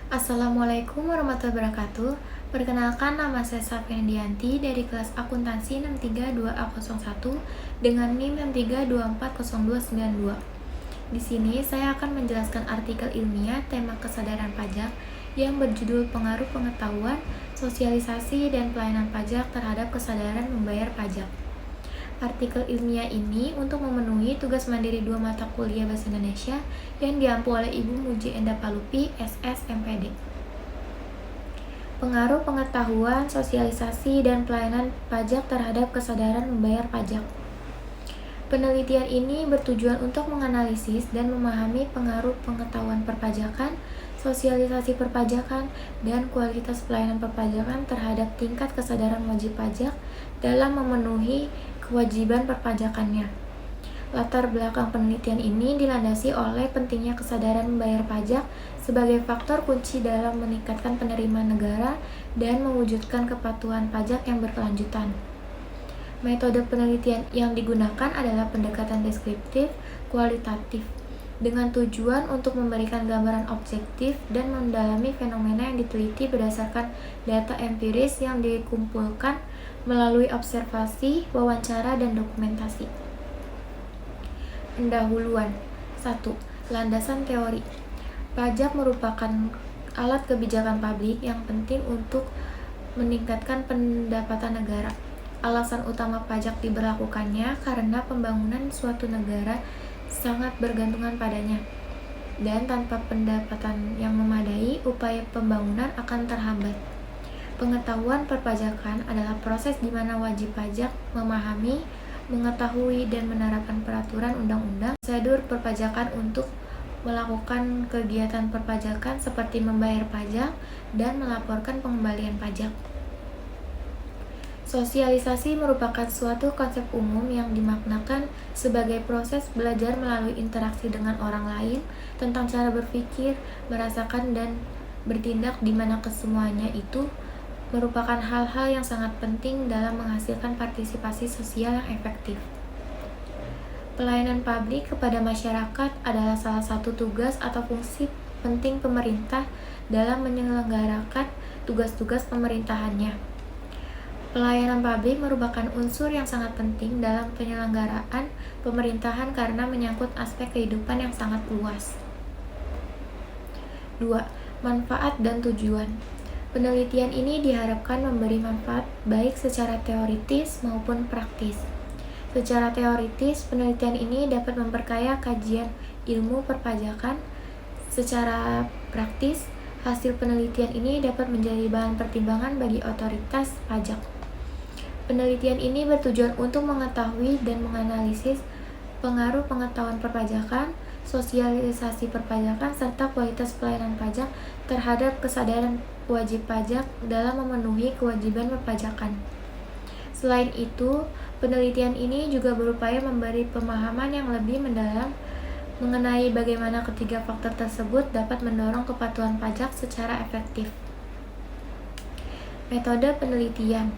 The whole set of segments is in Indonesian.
Assalamualaikum warahmatullahi wabarakatuh. Perkenalkan, nama saya Safiandianti dari kelas Akuntansi 632A01 dengan NIM 632409292. Di sini saya akan menjelaskan artikel ilmiah tema kesadaran pajak yang berjudul Pengaruh Pengetahuan, Sosialisasi, dan Pelayanan Pajak terhadap Kesadaran Membayar Pajak. Artikel ilmiah ini untuk memenuhi tugas mandiri 2 mata kuliah Bahasa Indonesia yang diampu oleh Ibu Muji Endah Palupi, SS, MPD. Pengaruh pengetahuan, sosialisasi, dan pelayanan pajak terhadap kesadaran membayar pajak. Penelitian ini bertujuan untuk menganalisis dan memahami pengaruh pengetahuan perpajakan, sosialisasi perpajakan, dan kualitas pelayanan perpajakan terhadap tingkat kesadaran wajib pajak dalam memenuhi kewajiban perpajakannya. Latar belakang penelitian ini dilandasi oleh pentingnya kesadaran membayar pajak sebagai faktor kunci dalam meningkatkan penerimaan negara dan mewujudkan kepatuhan pajak yang berkelanjutan. Metode penelitian yang digunakan adalah pendekatan deskriptif kualitatif dengan tujuan untuk memberikan gambaran objektif dan mendalami fenomena yang diteliti berdasarkan data empiris yang dikumpulkan melalui observasi, wawancara, dan dokumentasi. Pendahuluan 1. Landasan teori. Pajak merupakan alat kebijakan publik yang penting untuk meningkatkan pendapatan negara. Alasan utama pajak diberlakukannya karena pembangunan suatu negara sangat bergantungan padanya. Dan tanpa pendapatan yang memadai, upaya pembangunan akan terhambat. Pengetahuan perpajakan adalah proses di mana wajib pajak memahami, mengetahui, dan menerapkan peraturan undang-undang, prosedur perpajakan untuk melakukan kegiatan perpajakan seperti membayar pajak dan melaporkan pengembalian pajak. Sosialisasi merupakan suatu konsep umum yang dimaknakan sebagai proses belajar melalui interaksi dengan orang lain tentang cara berpikir, merasakan, dan bertindak di mana kesemuanya itu merupakan hal-hal yang sangat penting dalam menghasilkan partisipasi sosial yang efektif. Pelayanan publik kepada masyarakat adalah salah satu tugas atau fungsi penting pemerintah dalam menyelenggarakan tugas-tugas pemerintahannya. Pelayanan publik merupakan unsur yang sangat penting dalam penyelenggaraan pemerintahan karena menyangkut aspek kehidupan yang sangat luas. 2. Manfaat dan tujuan. Penelitian ini diharapkan memberi manfaat baik secara teoritis maupun praktis. Secara teoritis, penelitian ini dapat memperkaya kajian ilmu perpajakan. Secara praktis, hasil penelitian ini dapat menjadi bahan pertimbangan bagi otoritas pajak. Penelitian ini bertujuan untuk mengetahui dan menganalisis pengaruh pengetahuan perpajakan, sosialisasi perpajakan, serta kualitas pelayanan pajak terhadap kesadaran wajib pajak dalam memenuhi kewajiban perpajakan. Selain itu, penelitian ini juga berupaya memberi pemahaman yang lebih mendalam mengenai bagaimana ketiga faktor tersebut dapat mendorong kepatuhan pajak secara efektif. Metode penelitian.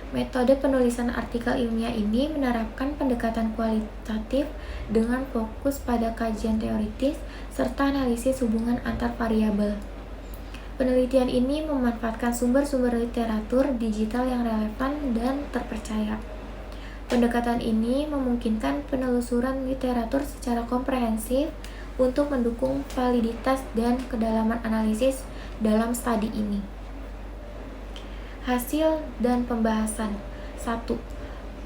Metode penulisan artikel ilmiah ini menerapkan pendekatan kualitatif dengan fokus pada kajian teoritis serta analisis hubungan antar variabel. Penelitian ini memanfaatkan sumber-sumber literatur digital yang relevan dan terpercaya. Pendekatan ini memungkinkan penelusuran literatur secara komprehensif untuk mendukung validitas dan kedalaman analisis dalam studi ini. Hasil dan pembahasan. 1.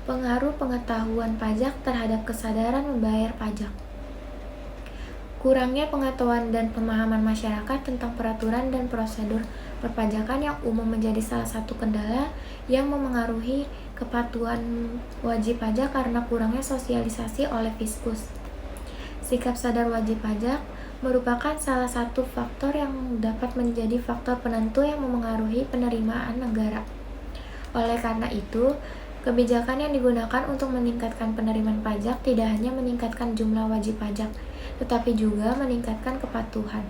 Pengaruh pengetahuan pajak terhadap kesadaran membayar pajak. Kurangnya pengetahuan dan pemahaman masyarakat tentang peraturan dan prosedur perpajakan yang umum menjadi salah satu kendala yang memengaruhi kepatuhan wajib pajak karena kurangnya sosialisasi oleh Fiskus. Sikap sadar wajib pajak merupakan salah satu faktor yang dapat menjadi faktor penentu yang memengaruhi penerimaan negara. Oleh karena itu, kebijakan yang digunakan untuk meningkatkan penerimaan pajak tidak hanya meningkatkan jumlah wajib pajak, tetapi juga meningkatkan kepatuhan.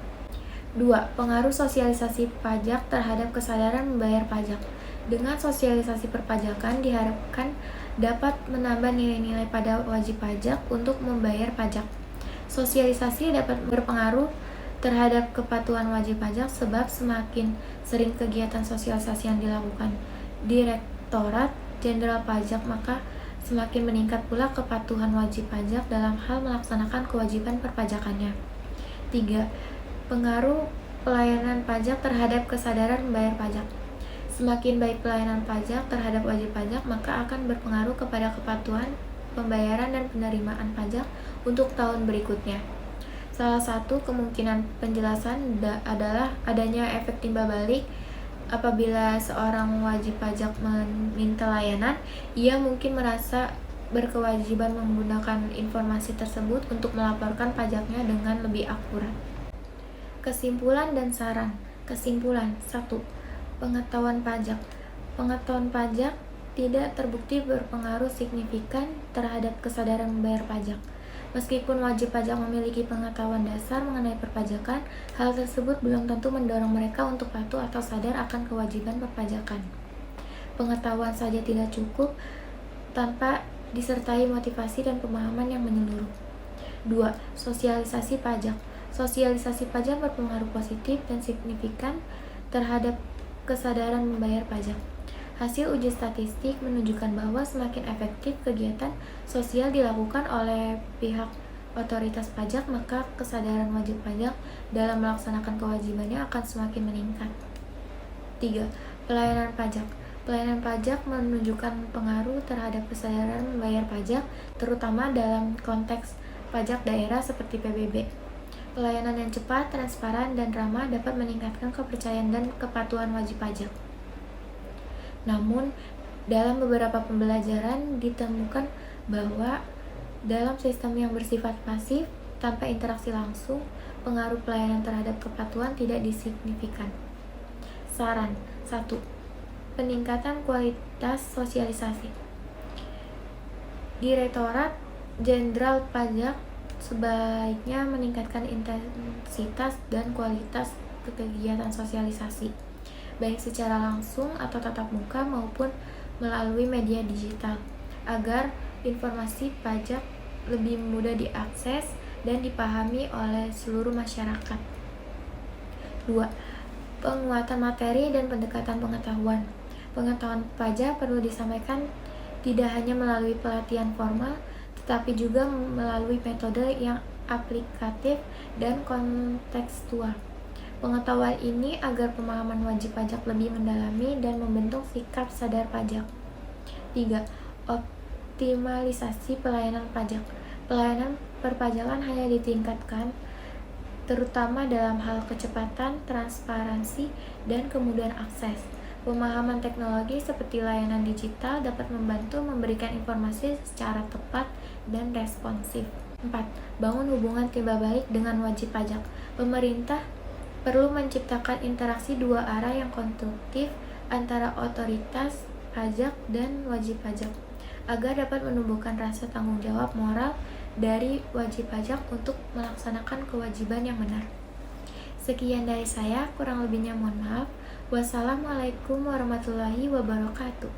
2. Pengaruh sosialisasi pajak terhadap kesadaran membayar pajak. Dengan sosialisasi perpajakan diharapkan dapat menambah nilai-nilai pada wajib pajak untuk membayar pajak. Sosialisasi dapat berpengaruh terhadap kepatuhan wajib pajak sebab semakin sering kegiatan sosialisasi yang dilakukan Direktorat Jenderal Pajak maka semakin meningkat pula kepatuhan wajib pajak dalam hal melaksanakan kewajiban perpajakannya. 3. Pengaruh pelayanan pajak terhadap kesadaran membayar pajak. Semakin baik pelayanan pajak terhadap wajib pajak, maka akan berpengaruh kepada kepatuhan pembayaran dan penerimaan pajak untuk tahun berikutnya. Salah satu kemungkinan penjelasan adalah adanya efek timbal balik. Apabila seorang wajib pajak meminta layanan, ia mungkin merasa berkewajiban menggunakan informasi tersebut untuk melaporkan pajaknya dengan lebih akurat. Kesimpulan dan saran. Kesimpulan 1. Pengetahuan pajak. Pengetahuan pajak tidak terbukti berpengaruh signifikan terhadap kesadaran membayar pajak. Meskipun wajib pajak memiliki pengetahuan dasar mengenai perpajakan, hal tersebut belum tentu mendorong mereka untuk patuh atau sadar akan kewajiban perpajakan. Pengetahuan saja tidak cukup tanpa disertai motivasi dan pemahaman yang menyeluruh. 2. Sosialisasi pajak. Sosialisasi pajak berpengaruh positif dan signifikan terhadap kesadaran membayar pajak. Hasil uji statistik menunjukkan bahwa semakin efektif kegiatan sosial dilakukan oleh pihak otoritas pajak, maka kesadaran wajib pajak dalam melaksanakan kewajibannya akan semakin meningkat. 3. Pelayanan pajak. Pelayanan pajak menunjukkan pengaruh terhadap kesadaran membayar pajak, terutama dalam konteks pajak daerah seperti PBB. Pelayanan yang cepat, transparan, dan ramah dapat meningkatkan kepercayaan dan kepatuhan wajib pajak. Namun, dalam beberapa pembelajaran ditemukan bahwa dalam sistem yang bersifat pasif, tanpa interaksi langsung, pengaruh pelayanan terhadap kepatuhan tidak disignifikan. Saran 1. Peningkatan kualitas sosialisasi. Direktorat Jenderal Pajak sebaiknya meningkatkan intensitas dan kualitas kegiatan sosialisasi, baik secara langsung atau tatap muka maupun melalui media digital, agar informasi pajak lebih mudah diakses dan dipahami oleh seluruh masyarakat. 2. Penguatan materi dan pendekatan pengetahuan. Pengetahuan pajak perlu disampaikan tidak hanya melalui pelatihan formal, tetapi juga melalui metode yang aplikatif dan kontekstual. Pengetahuan ini agar pemahaman wajib pajak lebih mendalami dan membentuk sikap sadar pajak. 3. Optimalisasi pelayanan pajak. Pelayanan perpajakan hanya ditingkatkan terutama dalam hal kecepatan, transparansi, dan kemudahan akses. Pemahaman teknologi seperti layanan digital dapat membantu memberikan informasi secara tepat dan responsif. 4. Bangun hubungan timbal balik dengan wajib pajak. Pemerintah perlu menciptakan interaksi dua arah yang konstruktif antara otoritas pajak dan wajib pajak, agar dapat menumbuhkan rasa tanggung jawab moral dari wajib pajak untuk melaksanakan kewajiban yang benar. Sekian dari saya, kurang lebihnya mohon maaf. Wassalamualaikum warahmatullahi wabarakatuh.